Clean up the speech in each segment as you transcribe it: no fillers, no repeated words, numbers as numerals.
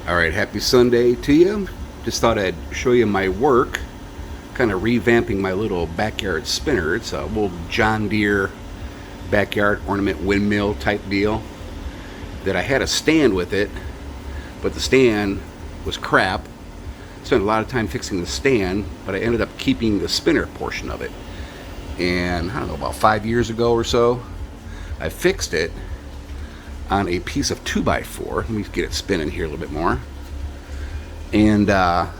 Alright, happy Sunday to you. Just thought I'd show you my work, kind of revamping my little backyard spinner. It's a little John Deere backyard ornament windmill type deal that I had a stand with it, but the stand was crap. Spent a lot of time fixing the stand, but I ended up keeping the spinner portion of it. And I don't know, about 5 years ago or so, I fixed it on a piece of 2x4. Let me get it spinning here a little bit more. And well,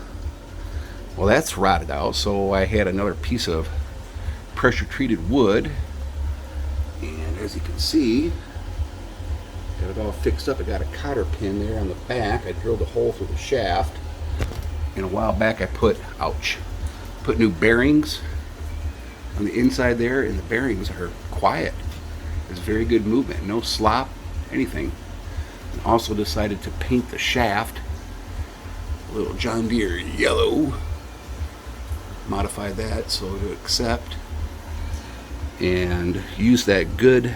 that's rotted out, so I had another piece of pressure treated wood, and as you can see, got it all fixed up. I got a cotter pin there on the back. I drilled a hole through the shaft, and a while back I put new bearings on the inside there, and the bearings are quiet. It's very good movement, no slop, anything. And also decided to paint the shaft a little John Deere yellow. Modify that so to accept, and use that good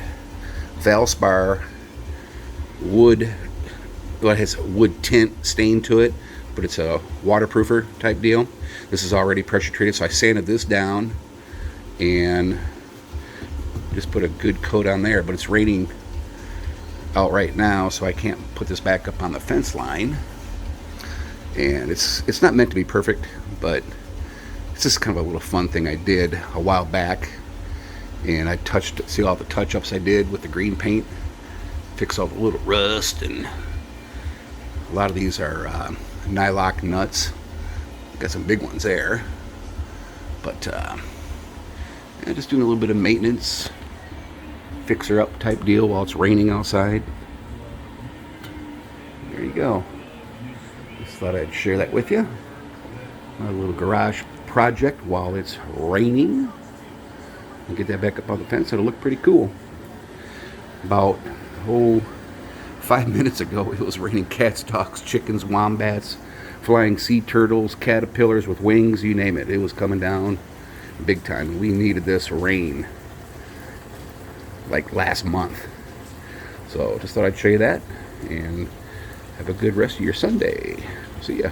Valspar wood. Well, it has a wood tint stain to it, but it's a waterproofer type deal. This is already pressure treated, so I sanded this down and just put a good coat on there. But it's raining out right now, so I can't put this back up on the fence line, and it's not meant to be perfect, but it's just kind of a little fun thing I did a while back. And I see all the touch-ups I did with the green paint, fix all the little rust, and a lot of these are nylock nuts. Got some big ones there, but yeah, just doing a little bit of maintenance, fixer up type deal while it's raining outside. There you go. Just thought I'd share that with you. A little garage project while it's raining. And get that back up on the fence. It'll look pretty cool. About 5 minutes ago it was raining cats, dogs, chickens, wombats, flying sea turtles, caterpillars with wings, you name it. It was coming down big time. We needed this rain like last month. So just thought I'd show you that, and have a good rest of your Sunday. See ya.